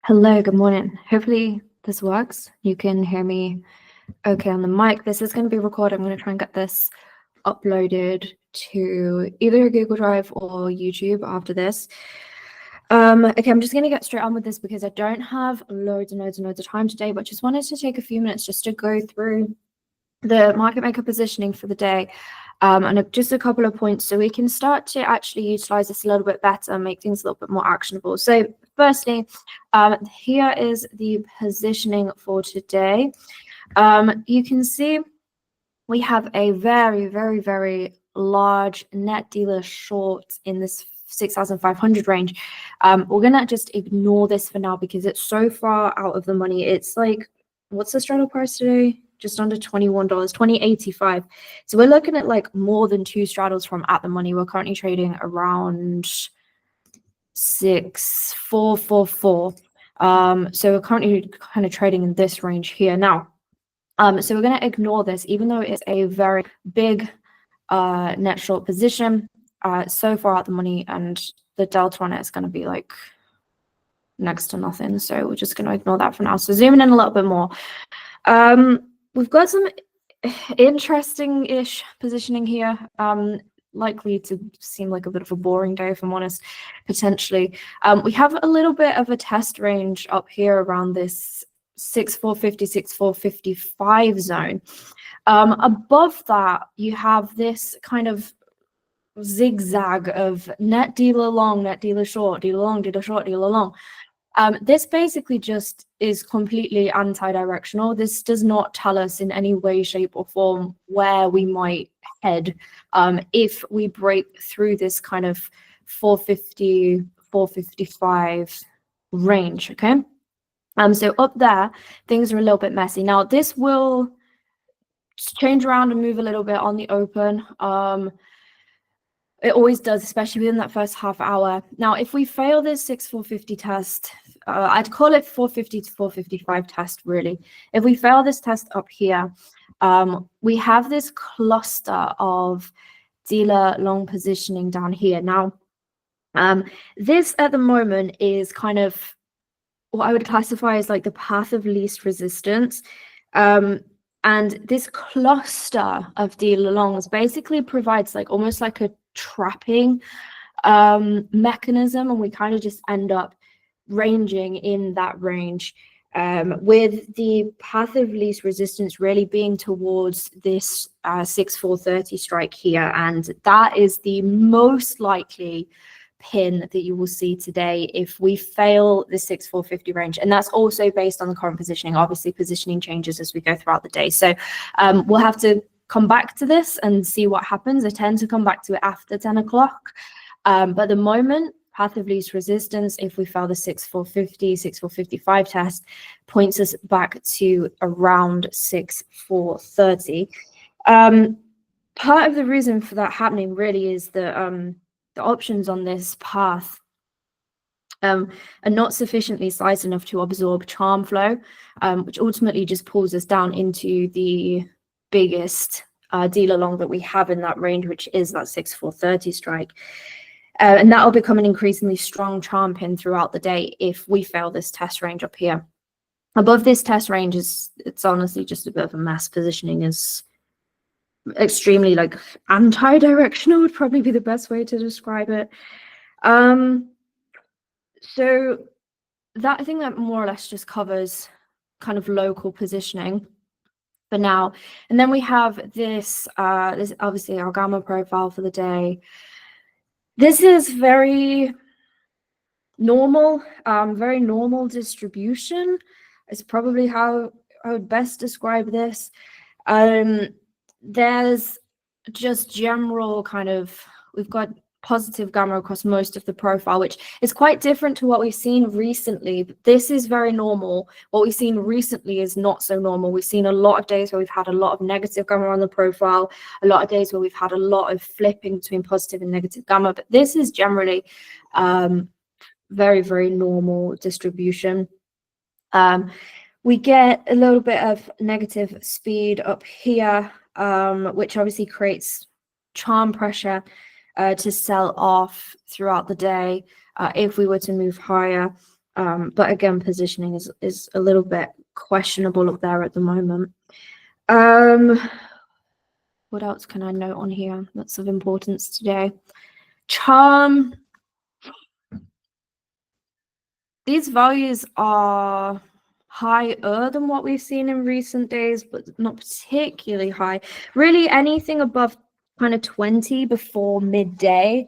Hello, good morning. Hopefully this works. You can hear me okay on the mic. This is going to be recorded. I'm going to try and get this uploaded to either Google Drive or YouTube after this. Okay, I'm just going to get straight on with this because I don't have loads and loads of time today, but just wanted to take a few minutes just to go through the market maker positioning for the day. And just a couple of points so we can start to actually utilize this a little bit better and make things a little bit more actionable. So firstly, here is the positioning for today. You can see we have a very large net dealer short in this 6,500 range. We're gonna just ignore this for now because it's so far out of the money. It's like, what's the straddle price today? Just under $21, $20.85. So we're looking at like more than two straddles from at the money. We're currently trading around 6,444. So we're currently kind of trading in this range here now. So we're going to ignore this, even though it's a very big net short position. So far out the money, and the delta on it is going to be like next to nothing. So we're just going to ignore that for now. So zooming in a little bit more. We've got some interesting-ish positioning here. Likely to seem like a bit of a boring day, if I'm honest, potentially. We have a little bit of a test range up here around this 6,450, 6,455 zone. Above that, you have this kind of zigzag of net dealer long, net dealer short, dealer long, dealer short, dealer long. This basically just is completely anti-directional. This does not tell us in any way, shape, or form where we might head if we break through this kind of 450, 455 range, okay? So up there, things are a little bit messy. Now, this will change around and move a little bit on the open. It always does, especially within that first half hour. Now, if we fail this 6,450 test, I'd call it 450 to 455 test, really. If we fail this test up here, we have this cluster of dealer long positioning down here. Now, this at the moment is kind of what I would classify as like the path of least resistance. And this cluster of dealer longs basically provides like almost like a trapping mechanism, and we kind of just end up ranging in that range with the path of least resistance really being towards this 6,430 strike here, and that is the most likely pin that you will see today if we fail the 6,450 range. And that's also based on the current positioning. Obviously positioning changes as we go throughout the day, so we'll have to come back to this and see what happens. I tend to come back to it after 10 o'clock, but the moment path of least resistance, if we fail the 6,450, 6,455 test, points us back to around 6,430. Part of the reason for that happening really is that the options on this path are not sufficiently sized enough to absorb charm flow, which ultimately just pulls us down into the biggest dealer long that we have in that range, which is that 6,430 strike. And that will become an increasingly strong charm pin throughout the day if we fail this test range up here. Above this test range, it's honestly just a bit of a mess. Positioning is extremely like anti-directional would probably be the best way to describe it. So that, I think that more or less just covers kind of local positioning for now. And then we have this this obviously our gamma profile for the day. This is very normal distribution. It's probably how I would best describe this. There's just general kind of, we've got positive gamma across most of the profile, which is quite different to what we've seen recently. This is very normal. What we've seen recently is not so normal. We've seen a lot of days where we've had a lot of negative gamma on the profile, a lot of days where we've had a lot of flipping between positive and negative gamma, but this is generally very normal distribution. We get a little bit of negative speed up here, which obviously creates charm pressure to sell off throughout the day if we were to move higher. But again, positioning is a little bit questionable up there at the moment. What else can I note on here that's of importance today? Charm. These values are higher than what we've seen in recent days, but not particularly high. Really, anything above kind of 20 before midday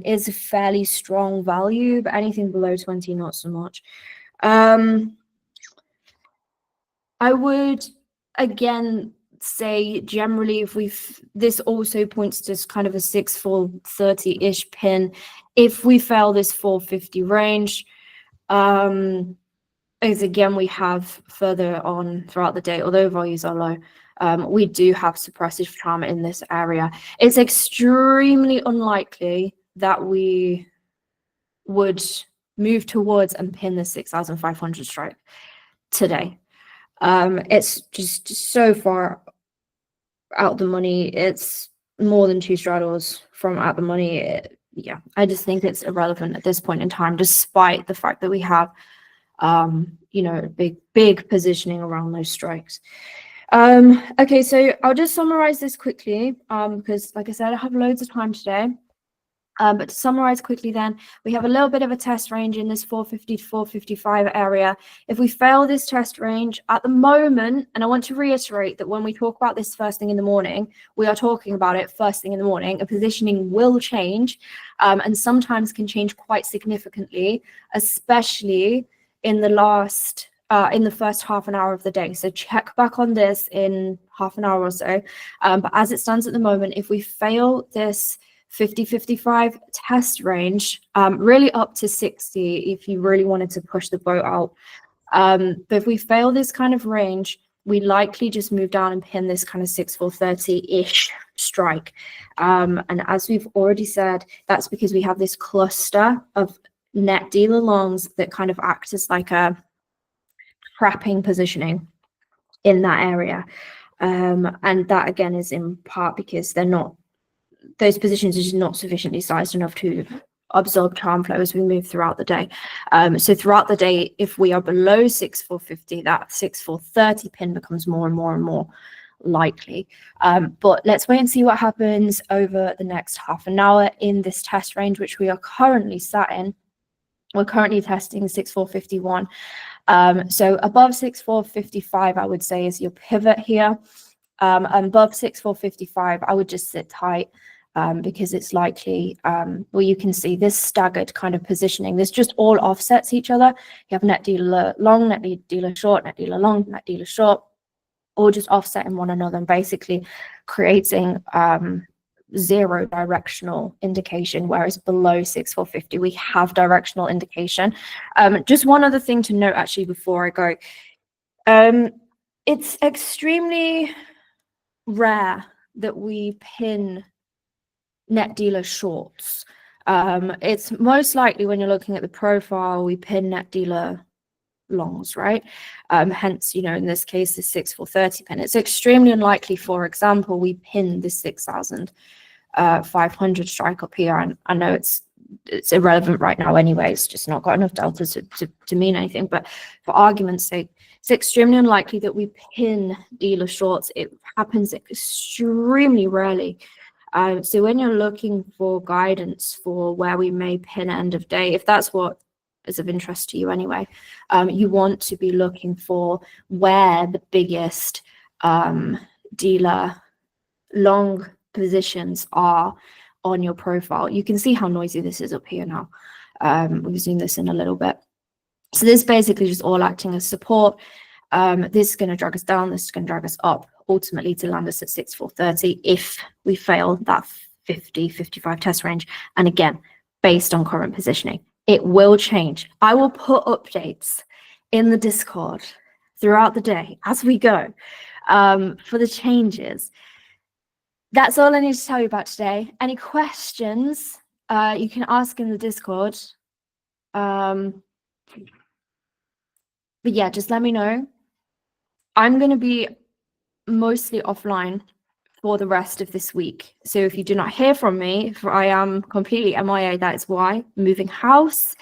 is a fairly strong value, but anything below 20, not so much. I would, again, say generally this also points to kind of a 6-4-30-ish pin. If we fail this 450 range, as again we have further on throughout the day, although values are low, we do have suppressive charm in this area. It's extremely unlikely that we would move towards and pin the 6,500 strike today. It's just so far out the money. It's more than 2 straddles from out the money. Yeah, I just think it's irrelevant at this point in time, despite the fact that we have you know, big positioning around those strikes. Okay, so I'll just summarize this quickly, because like I said, I have loads of time today. But to summarize quickly then, we have a little bit of a test range in this 450 to 455 area. If we fail this test range at the moment, and I want to reiterate that when we talk about this first thing in the morning, we are talking about it first thing in the morning. A positioning will change, and sometimes can change quite significantly, especially in the first half an hour of the day. So check back on this in half an hour or so. But as it stands at the moment, if we fail this 50-55 test range, really up to 60 if you really wanted to push the boat out. But if we fail this kind of range, we likely just move down and pin this kind of 6-4-30-ish strike. And as we've already said, that's because we have this cluster of net dealer longs that kind of act as like a trapping positioning in that area. And that again is in part because those positions are just not sufficiently sized enough to absorb charm flow as we move throughout the day. So throughout the day, if we are below 6-4-50, that 6-4-30 pin becomes more and more and more likely. But let's wait and see what happens over the next half an hour in this test range, which we are currently sat in. We're currently testing 6-4-51. So above 6-4-55, I would say, is your pivot here. Above 6-4-55, I would just sit tight. Because it's likely, well, you can see this staggered kind of positioning. This just all offsets each other. You have net dealer long, net dealer short, net dealer long, net dealer short, all just offsetting one another and basically creating zero directional indication, whereas below 6-4-50, we have directional indication. Just one other thing to note actually before I go. It's extremely rare that we pin net dealer shorts. It's most likely when you're looking at the profile, we pin net dealer longs, right? Hence, you know, in this case, the 6-4-30 pin. It's extremely unlikely, for example, we pin the 6,500 strike up here. And I know it's irrelevant right now anyway. It's just not got enough delta to mean anything. But for argument's sake, it's extremely unlikely that we pin dealer shorts. It happens extremely rarely. So when you're looking for guidance for where we may pin end of day, if that's what is of interest to you anyway, you want to be looking for where the biggest dealer long positions are on your profile. You can see how noisy this is up here now. We've zoomed this in a little bit. So this basically just all acting as support. This is going to drag us down, this is going to drag us up, ultimately to land us at 6-4-30 if we fail that 50-55 test range. And again, based on current positioning, it will change. I will put updates in the Discord throughout the day as we go for the changes. That's all I need to tell you about today. Any questions you can ask in the Discord. But yeah, just let me know. I'm going to be mostly offline for the rest of this week. So if you do not hear from me, if I am completely MIA, that is why. Moving house.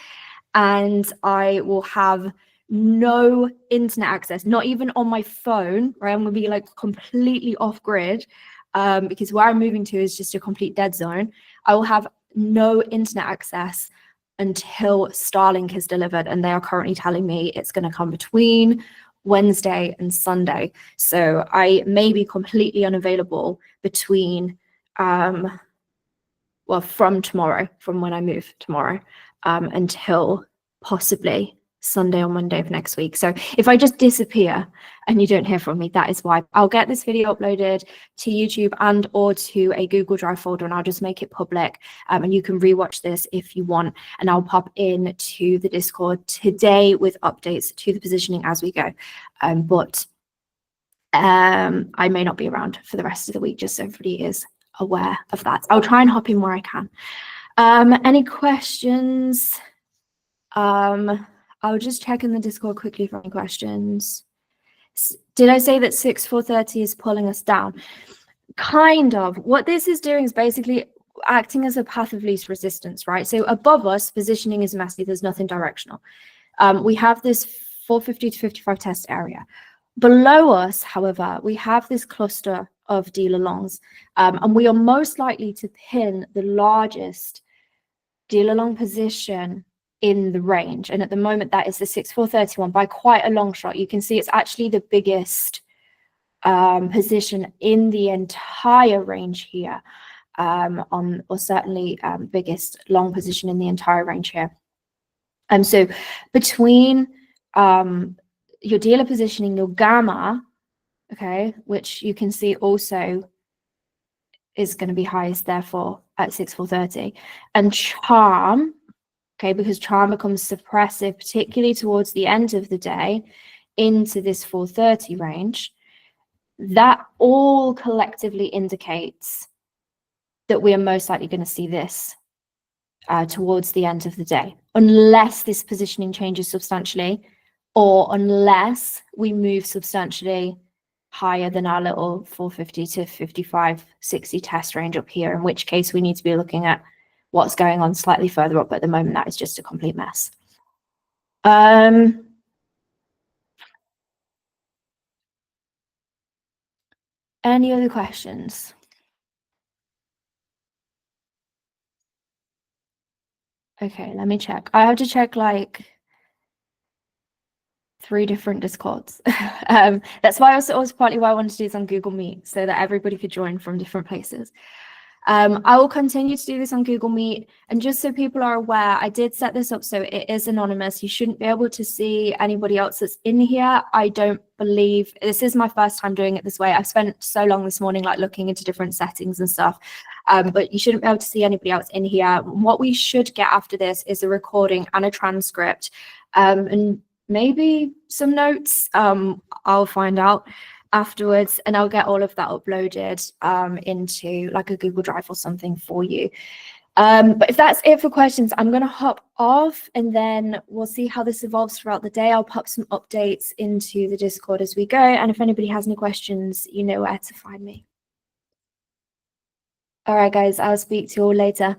and I will have no internet access, not even on my phone, right? I'm gonna be like completely off grid, because where I'm moving to is just a complete dead zone. I will have no internet access until Starlink is delivered, and they are currently telling me it's going to come between Wednesday and Sunday. So I may be completely unavailable between well, from tomorrow, from when I move tomorrow, until possibly Sunday or Monday of next week. So if I just disappear and you don't hear from me, that is why. I'll get this video uploaded to YouTube and or to a Google Drive folder, and I'll just make it public, and you can rewatch this if you want, and I'll pop in to the Discord today with updates to the positioning as we go. But I may not be around for the rest of the week, just so everybody is aware of that. I'll try and hop in where I can. Any questions? I'll just check in the Discord quickly for any questions. Did I say that 6430 is pulling us down? Kind of. What this is doing is basically acting as a path of least resistance, right? So above us, positioning is messy. There's nothing directional. We have this 450 to 55 test area. Below us, however, we have this cluster of dealer longs, and we are most likely to pin the largest dealer long position in the range. And at the moment, that is the 6431 by quite a long shot. You can see it's actually the biggest position in the entire range here, or certainly biggest long position in the entire range here. So between your dealer positioning, your gamma, okay, which you can see also is going to be highest, therefore, at 6430, and charm, okay, because charm becomes suppressive, particularly towards the end of the day, into this 430 range. That all collectively indicates that we are most likely going to see this towards the end of the day, unless this positioning changes substantially, or unless we move substantially higher than our little 450 to 55, 60 test range up here, in which case we need to be looking at what's going on slightly further up. But at the moment, that is just a complete mess. Any other questions? Okay, let me check. I have to check like 3 different Discords. That's why also partly why I wanted to do this on Google Meet, so that everybody could join from different places. I will continue to do this on Google Meet, and just so people are aware, I did set this up so it is anonymous. You shouldn't be able to see anybody else that's in here. I don't believe, this is my first time doing it this way. I've spent so long this morning like looking into different settings and stuff, but you shouldn't be able to see anybody else in here. What we should get after this is a recording and a transcript, and maybe some notes. I'll find out afterwards, and I'll get all of that uploaded into like a Google Drive or something for you. But if that's it for questions, I'm going to hop off, and then we'll see how this evolves throughout the day. I'll pop some updates into the Discord as we go, and if anybody has any questions, you know where to find me. All right, guys, I'll speak to you all later.